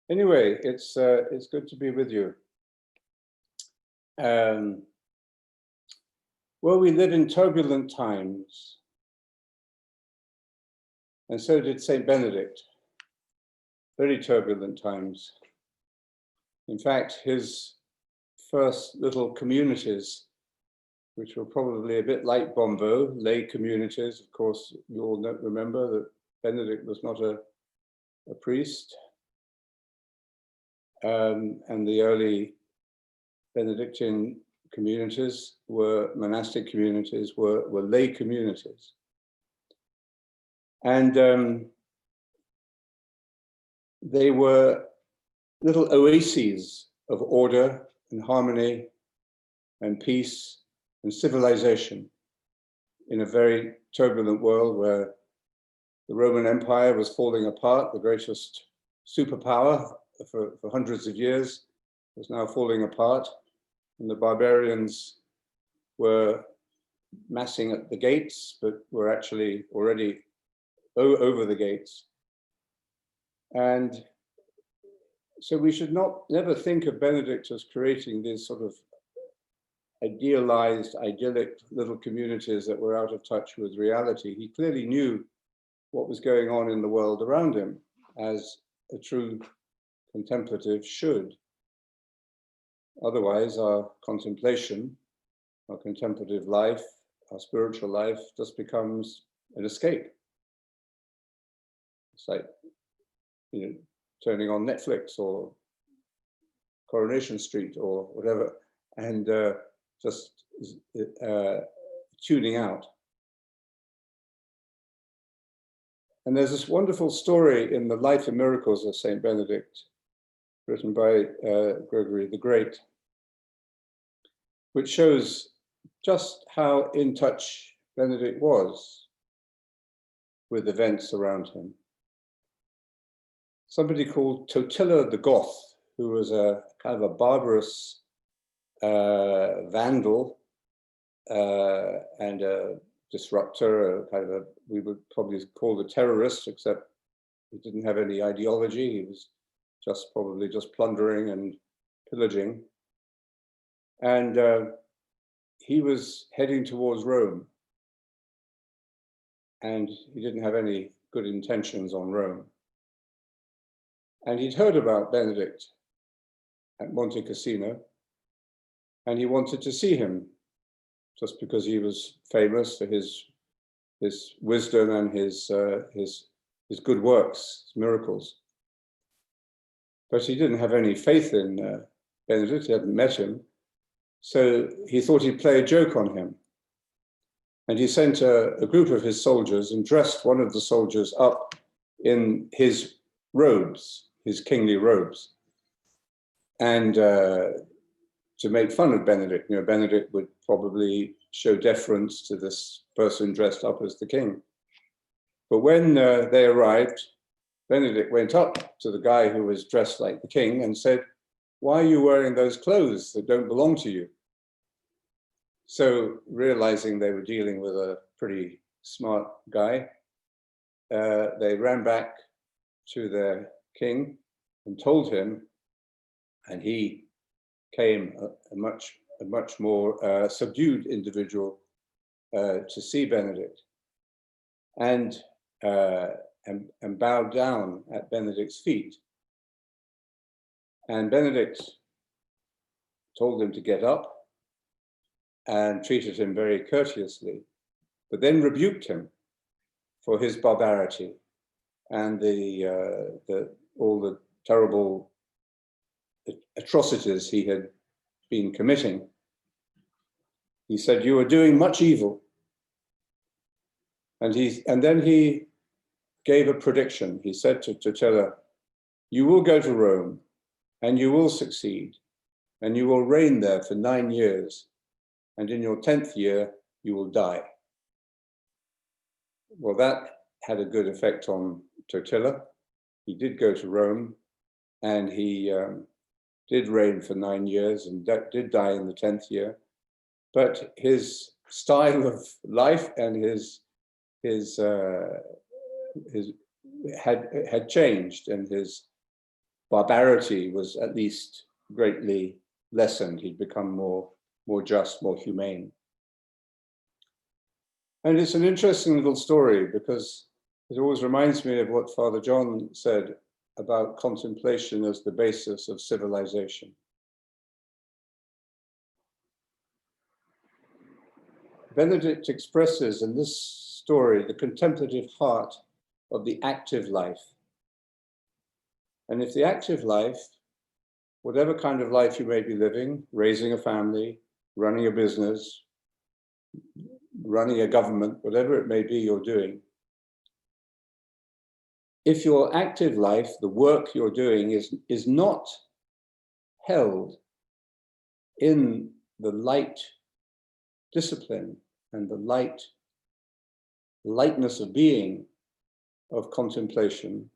Anyway, it's good to be with you. Well, we live in turbulent times, and so did Saint Benedict. Very turbulent times. In fact, his first little communities, which were probably a bit like Bombo, lay communities. Of course, you all remember that Benedict was not a priest. And the early Benedictine communities were monastic communities, were lay communities. And they were little oases of order and harmony and peace and civilization in a very turbulent world where the Roman Empire was falling apart, the greatest superpower for hundreds of years was now falling apart, and the barbarians were massing at the gates, but were actually already over the gates. And so we should never think of Benedict as creating these sort of idealized, idyllic little communities that were out of touch with reality. He clearly knew what was going on in the world around him, as a true contemplative should. Otherwise, our contemplation, our contemplative life, our spiritual life just becomes an escape. It's like, turning on Netflix or Coronation Street or whatever, and just tuning out. And there's this wonderful story in the Life and Miracles of Saint Benedict, written by Gregory the Great, which shows just how in touch Benedict was with events around him. Somebody called Totila the Goth, who was a kind of a barbarous vandal and a disruptor, a kind of we would probably call a terrorist, except he didn't have any ideology. He was probably just plundering and pillaging. And he was heading towards Rome. And he didn't have any good intentions on Rome. And he'd heard about Benedict at Monte Cassino, and he wanted to see him just because he was famous for his wisdom and his good works, his miracles. But he didn't have any faith in Benedict. He hadn't met him, so he thought he'd play a joke on him. And he sent a group of his soldiers and dressed one of the soldiers up in his robes, his kingly robes, and to make fun of Benedict. Benedict would probably show deference to this person dressed up as the king. But when they arrived, Benedict went up to the guy who was dressed like the king and said, "Why are you wearing those clothes that don't belong to you?" So, realizing they were dealing with a pretty smart guy, they ran back to their king and told him, and he came a much more subdued individual to see Benedict, and bowed down at Benedict's feet. And Benedict told him to get up and treated him very courteously, but then rebuked him for his barbarity and all the terrible atrocities he had been committing. He said, "You are doing much evil." And then he gave a prediction. He said to Totila, "You will go to Rome and you will succeed and you will reign there for 9 years. And in your 10th year, you will die." Well, that had a good effect on Totila. He did go to Rome, and he did reign for 9 years and did die in the 10th year. But his style of life and his had changed, and barbarity was at least greatly lessened. He'd become more just, more humane. And it's an interesting little story because it always reminds me of what Father John said about contemplation as the basis of civilization. Benedict expresses in this story the contemplative heart of the active life. And if the active life, whatever kind of life you may be living, raising a family, running a business, running a government, whatever it may be you're doing, if your active life, the work you're doing is not held in the light discipline and the lightness of being of contemplation,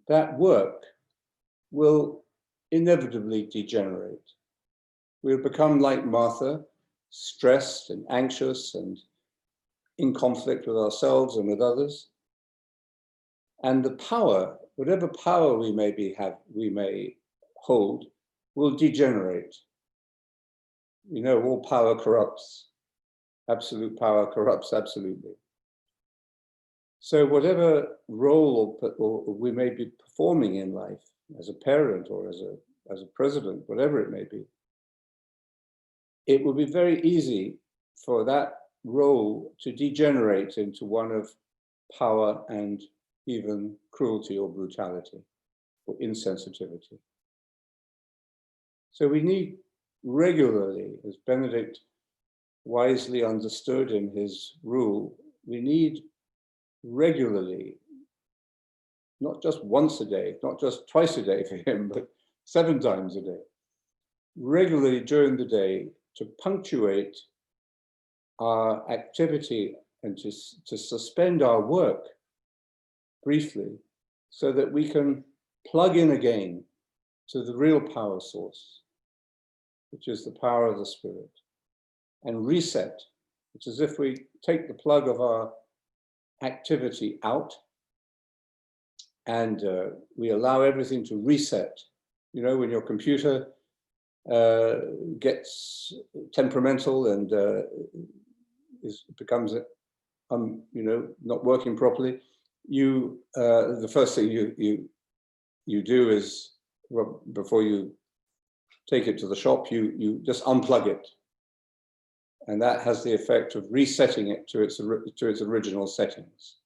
that work will inevitably degenerate. We'll become like Martha, stressed and anxious and in conflict with ourselves and with others. And the power, whatever power we may hold, will degenerate. You know, all power corrupts. Absolute power corrupts absolutely. So whatever role or we may be performing in life, as a parent or as a president, whatever it may be, it will be very easy for that role to degenerate into one of power and even cruelty or brutality or insensitivity. So we need regularly, as Benedict wisely understood in his rule, we need regularly, not just once a day, not just twice a day for him, but 7 times a day, regularly during the day to punctuate our activity and to suspend our work briefly so that we can plug in again to the real power source, which is the power of the Spirit, and reset. It's as if we take the plug of our activity out and we allow everything to reset. You know, when your computer gets temperamental and becomes not working properly, the first thing you do is, before you take it to the shop, you just unplug it, and that has the effect of resetting it to its original settings.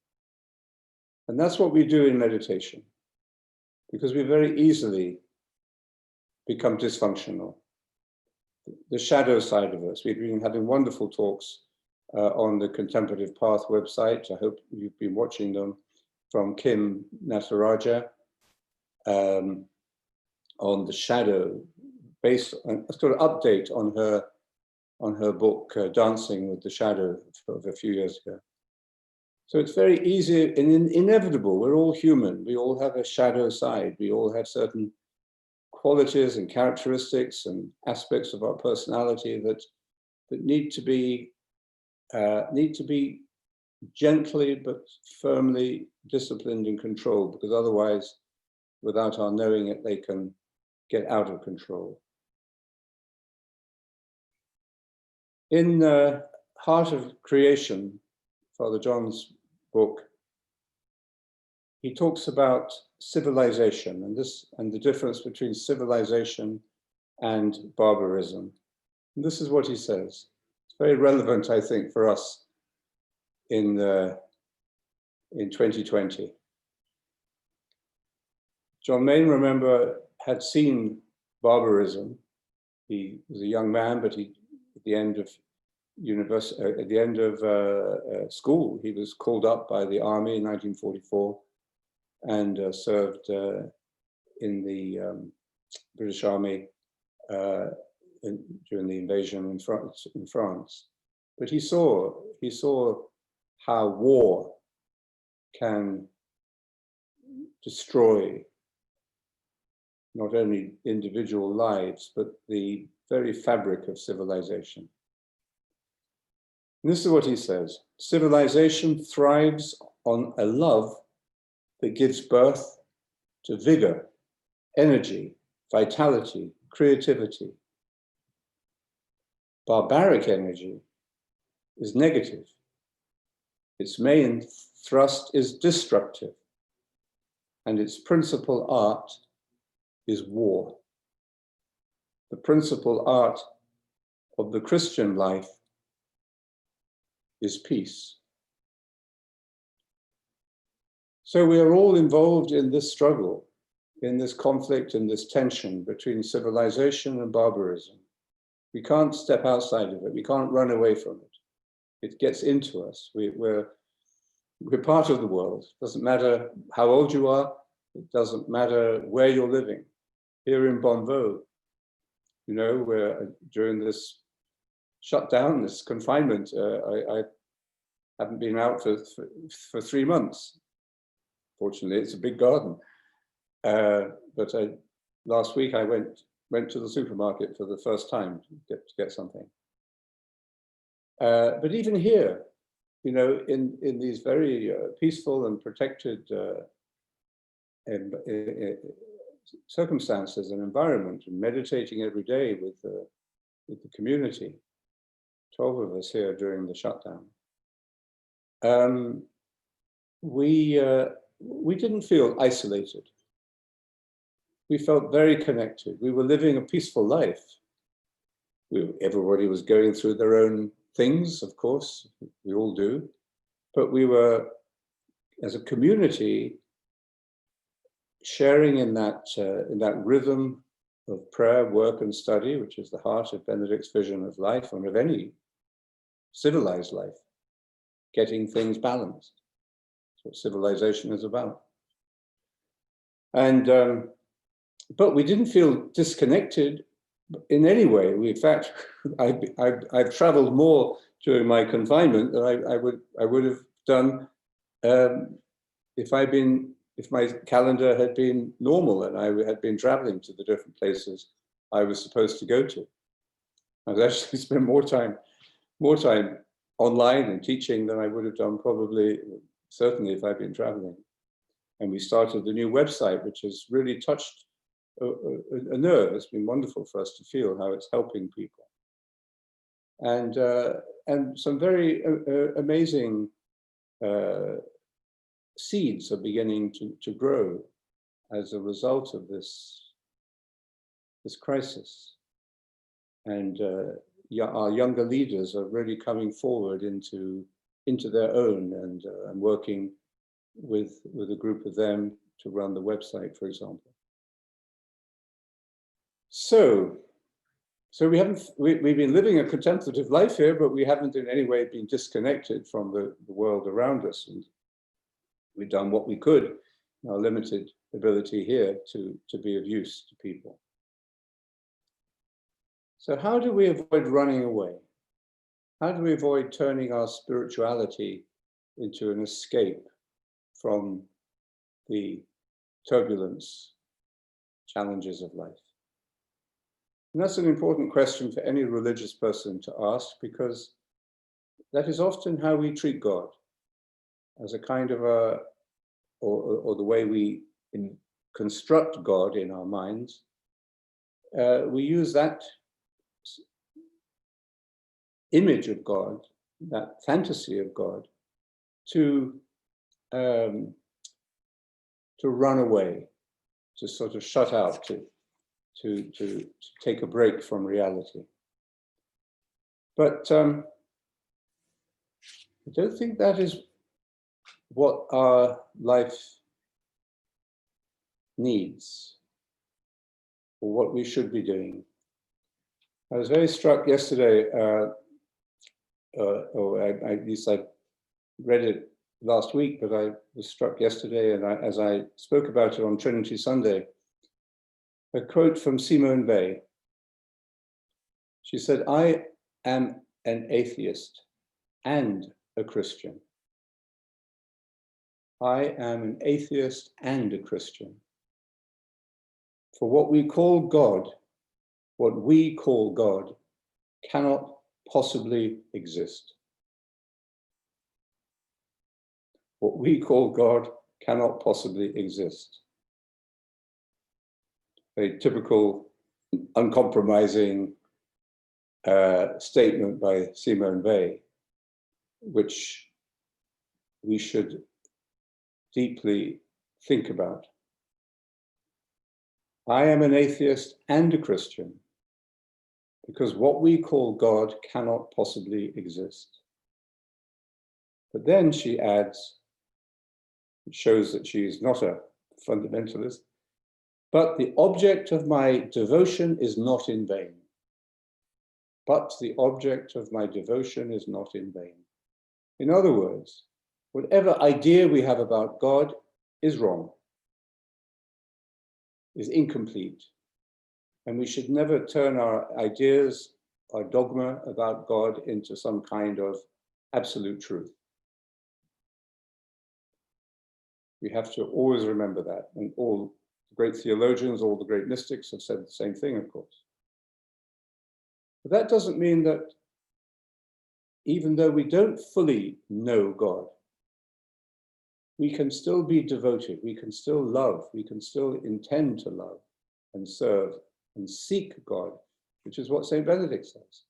And that's what we do in meditation, because we very easily become dysfunctional. The shadow side of us. We've been having wonderful talks on the Contemplative Path website. I hope you've been watching them, from Kim Nataraja, on the shadow, based on a sort of update on her book, Dancing with the Shadow, of a few years ago. So it's very easy and inevitable. We're all human. We all have a shadow side. We all have certain qualities and characteristics and aspects of our personality that need to be gently but firmly disciplined and controlled, because otherwise, without our knowing it, they can get out of control. In Heart of Creation, Father John's book, he talks about civilization and the difference between civilization and barbarism. And this is what he says. It's very relevant, I think, for us in 2020. John Main, remember, had seen barbarism. He was a young man, but at the end of school, he was called up by the army in 1944 and served in the British Army during the invasion in France. But he saw how war can destroy not only individual lives, but the very fabric of civilization. And this is what he says: civilization thrives on a love that gives birth to vigor energy, vitality, creativity. Barbaric energy is negative. Its main thrust is destructive, and its principal art is war. The principal art of the Christian life is peace. So we are all involved in this struggle, in this conflict, in this tension between civilization and barbarism. We can't step outside of it. We can't run away from it. It gets into us. We're part of the world. It doesn't matter how old you are. It doesn't matter where you're living. Here in Bonneau, you know, where during this shutdown, this confinement, I haven't been out for 3 months. Fortunately, it's a big garden. But last week I went to the supermarket for the first time to get something. But even here, you know, in these very peaceful and protected circumstances and environment, and meditating every day with the community, 12 of us here during the shutdown, we didn't feel isolated. We felt very connected. We were living a peaceful life. Everybody was going through their own things, of course, we all do, but we were, as a community, sharing in that rhythm of prayer, work, and study, which is the heart of Benedict's vision of life and of any civilized life, getting things balanced. That's what civilization is about. And but we didn't feel disconnected in any way. In fact, I've traveled more during my confinement than I would have done if my calendar had been normal and I had been traveling to the different places I was supposed to go to. I've actually spent more time online and teaching than I would have done certainly if I'd been traveling. And we started a new website, which has really touched a nerve. It's been wonderful for us to feel how it's helping people. And some very amazing seeds are beginning to grow as a result of this crisis. And our younger leaders are really coming forward into their own and working with a group of them to run the website, for example. So we've been living a contemplative life here, but we haven't in any way been disconnected from the world around us. And we've done what we could, our limited ability here, to be of use to people. So how do we avoid running away? How do we avoid turning our spirituality into an escape from the turbulence, challenges of life? And that's an important question for any religious person to ask, because that is often how we treat God, as a kind of or the way we construct God in our minds. We use that image of God, that fantasy of God, to run away, to sort of shut out, to take a break from reality. But I don't think that is what our life needs, or what we should be doing. I was very struck yesterday, or at least I read it last week, but I was struck yesterday, and as I spoke about it on Trinity Sunday, a quote from Simone Weil. She said, "I am an atheist and a Christian. I am an atheist and a Christian. For what we call God cannot possibly exist. What we call God cannot possibly exist." a typical uncompromising statement by Simone Weil, which we should deeply think about. I am an atheist and a Christian because what we call God cannot possibly exist. But then she adds, it shows that she is not a fundamentalist, but the object of my devotion is not in vain. But the object of my devotion is not in vain. In other words, whatever idea we have about God is wrong, is incomplete. And we should never turn our ideas, our dogma about God into some kind of absolute truth. We have to always remember that. And all the great theologians, all the great mystics have said the same thing, of course. But that doesn't mean that even though we don't fully know God, we can still be devoted, we can still love, we can still intend to love and serve and seek God, which is what St. Benedict says.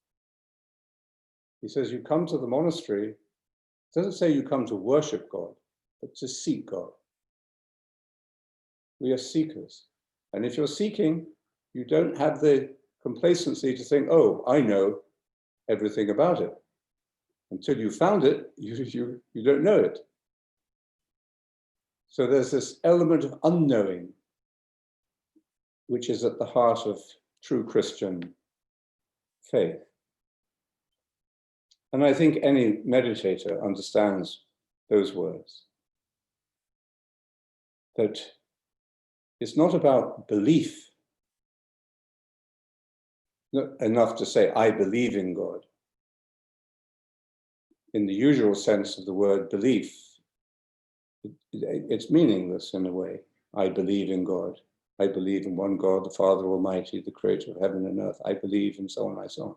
He says, you come to the monastery, it doesn't say you come to worship God, but to seek God. We are seekers. And if you're seeking, you don't have the complacency to think, oh, I know everything about it. Until you found it, you don't know it. So there's this element of unknowing, which is at the heart of true Christian faith. And I think any meditator understands those words. That it's not about belief, not enough to say, I believe in God. In the usual sense of the word belief, it's meaningless in a way. I believe in God. I believe in one God, the Father Almighty, the creator of heaven and earth. I believe, and so on and so on.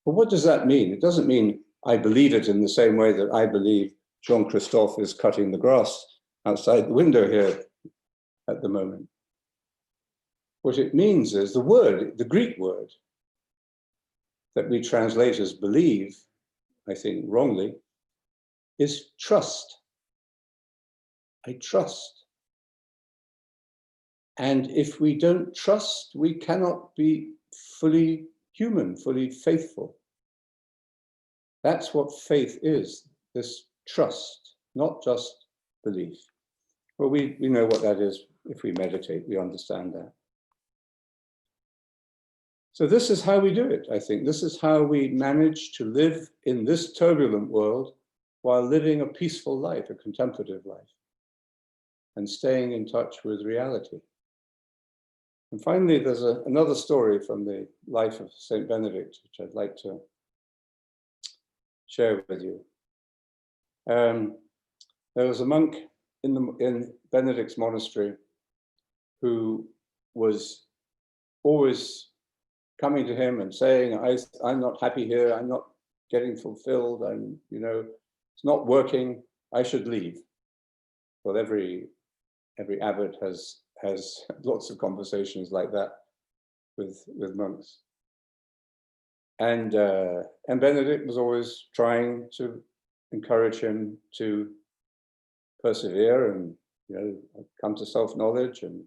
But what does that mean? It doesn't mean I believe it in the same way that I believe Jean-Christophe is cutting the grass outside the window here at the moment. What it means is the word, the Greek word that we translate as believe, I think wrongly, is trust. I trust. And if we don't trust, we cannot be fully human, fully faithful. That's what faith is, this trust, not just belief. Well, we know what that is. If we meditate, we understand that. So this is how we do it, I think. This is how we manage to live in this turbulent world while living a peaceful life, a contemplative life, and staying in touch with reality. And finally, there's another story from the life of St. Benedict, which I'd like to share with you. There was a monk in Benedict's monastery who was always coming to him and saying, I'm not happy here, I'm not getting fulfilled, it's not working, I should leave. Well, every abbot has lots of conversations like that with monks. And Benedict was always trying to encourage him to persevere and come to self-knowledge and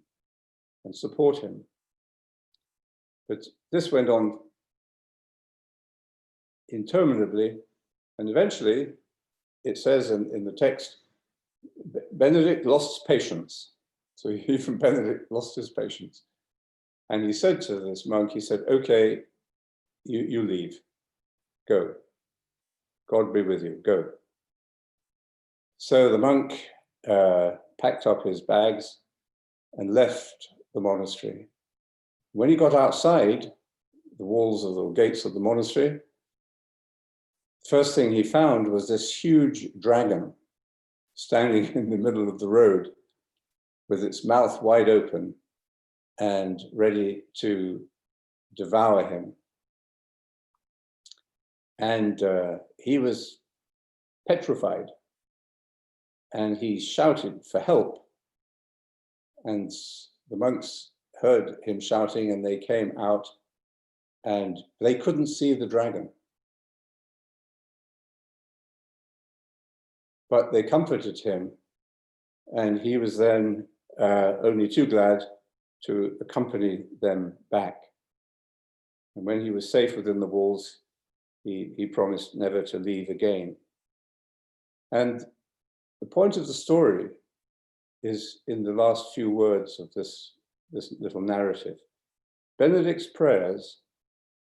support him. But this went on interminably, and eventually, it says in the text, Benedict lost patience. So even Benedict lost his patience. And he said to this monk, he said, okay, you leave, go. God be with you, go. So the monk packed up his bags and left the monastery. When he got outside the walls of the gates of the monastery, the first thing he found was this huge dragon standing in the middle of the road with its mouth wide open and ready to devour him. And he was petrified, and he shouted for help. And the monks heard him shouting, and they came out, and they couldn't see the dragon. But they comforted him, and he was then only too glad to accompany them back. And when he was safe within the walls, he promised never to leave again. And the point of the story is in the last few words of this little narrative. Benedict's prayers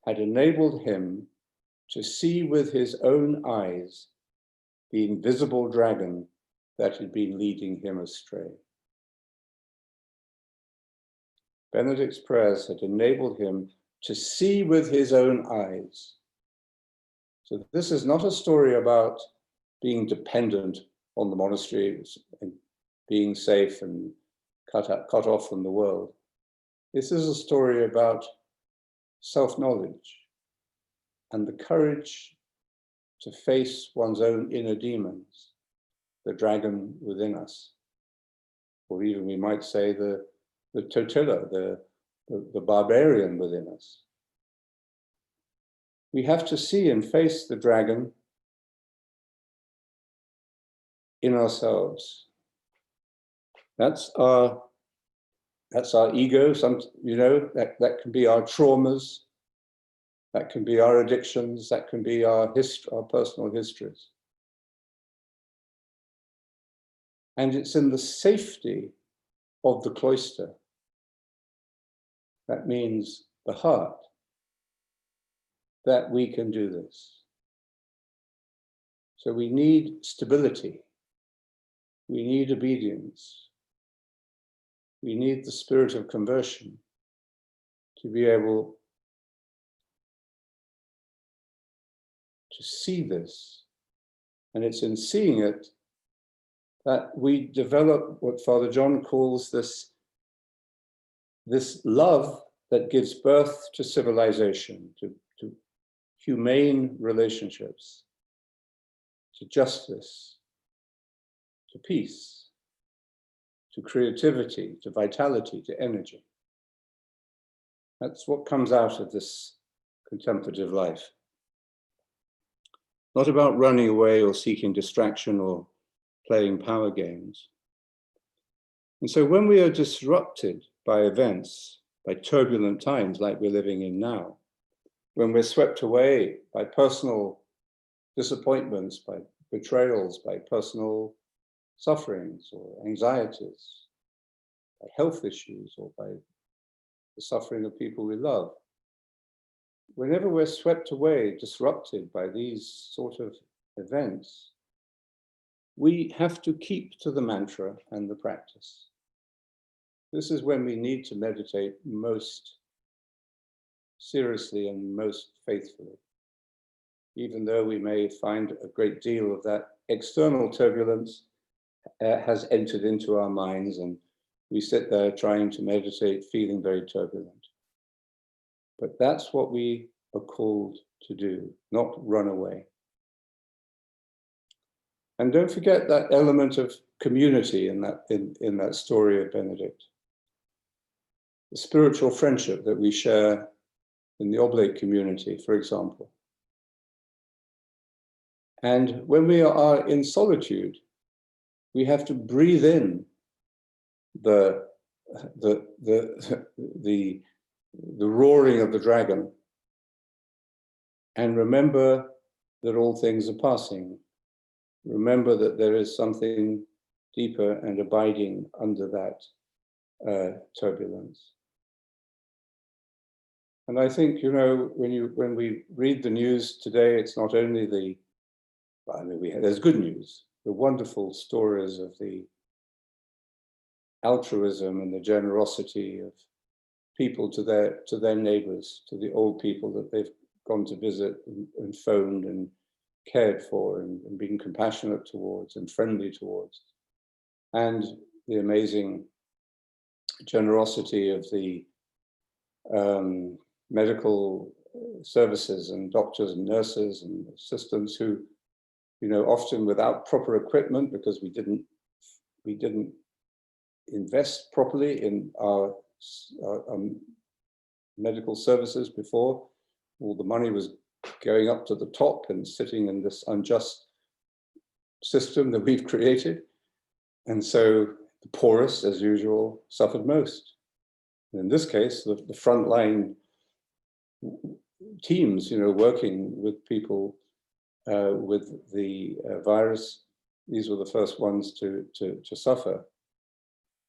had enabled him to see with his own eyes the invisible dragon that had been leading him astray. Benedict's prayers had enabled him to see with his own eyes. So this is not a story about being dependent on the monastery and being safe and cut off from the world. This is a story about self-knowledge and the courage to face one's own inner demons, the dragon within us, or even we might say the totila, the barbarian within us. We have to see and face the dragon in ourselves. That's our ego. That can be our traumas, that can be our addictions, that can be our personal histories. And it's in the safety of the cloister, that means the heart, that we can do this. So we need stability. We need obedience. We need the spirit of conversion to be able to see this. And it's in seeing it that we develop what Father John calls this love that gives birth to civilization, to humane relationships, to justice, to peace, to creativity, to vitality, to energy. That's what comes out of this contemplative life. Not about running away or seeking distraction or playing power games. And so when we are disrupted by events, by turbulent times like we're living in now, when we're swept away by personal disappointments, by betrayals, by personal sufferings or anxieties, by health issues, or by the suffering of people we love, whenever we're swept away, disrupted by these sort of events, we have to keep to the mantra and the practice. This is when we need to meditate most seriously and most faithfully, even though we may find a great deal of that external turbulence has entered into our minds, and we sit there trying to meditate, feeling very turbulent. But that's what we are called to do, not run away. And don't forget that element of community in that story of Benedict. The spiritual friendship that we share in the oblate community, for example. And when we are in solitude, we have to breathe in the roaring of the dragon and remember that all things are passing. Remember that there is something deeper and abiding under that turbulence. And I think, when we read the news today, it's not only there's good news, the wonderful stories of the altruism and the generosity of people to their neighbors, to the old people that they've gone to visit and phoned and cared for and been compassionate towards and friendly towards. And the amazing generosity of the medical services and doctors and nurses and assistants who, often without proper equipment, because we didn't invest properly in our medical services before. All the money was going up to the top and sitting in this unjust system that we've created. And so the poorest, as usual, suffered most. In this case, the frontline teams, working with people with the virus, these were the first ones to suffer.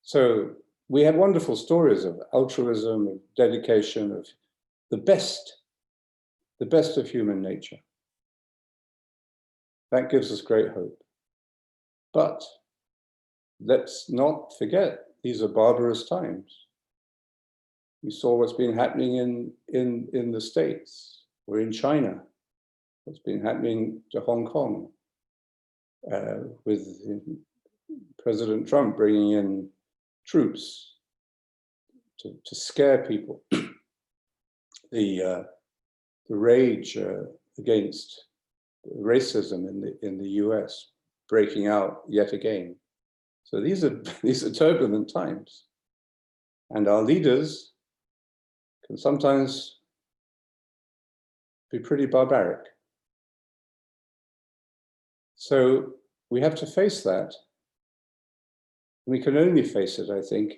So we have wonderful stories of altruism, of dedication, of the best of human nature. That gives us great hope. But let's not forget, these are barbarous times. We saw what's been happening in the States or in China, what's been happening to Hong Kong, with President Trump bringing in troops to scare people. The rage against racism in the US breaking out yet again. So these are turbulent times, and our leaders can sometimes be pretty barbaric. So we have to face that. We can only face it, I think,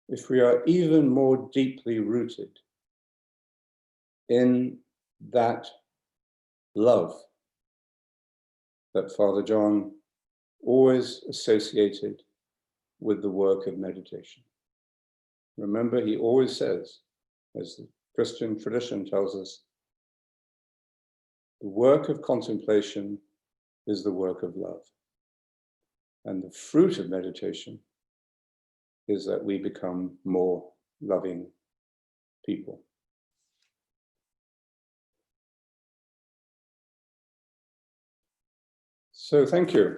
if we are even more deeply rooted in that love that Father John always associated with the work of meditation. Remember, he always says, as the Christian tradition tells us, the work of contemplation is the work of love. And the fruit of meditation is that we become more loving people. So thank you.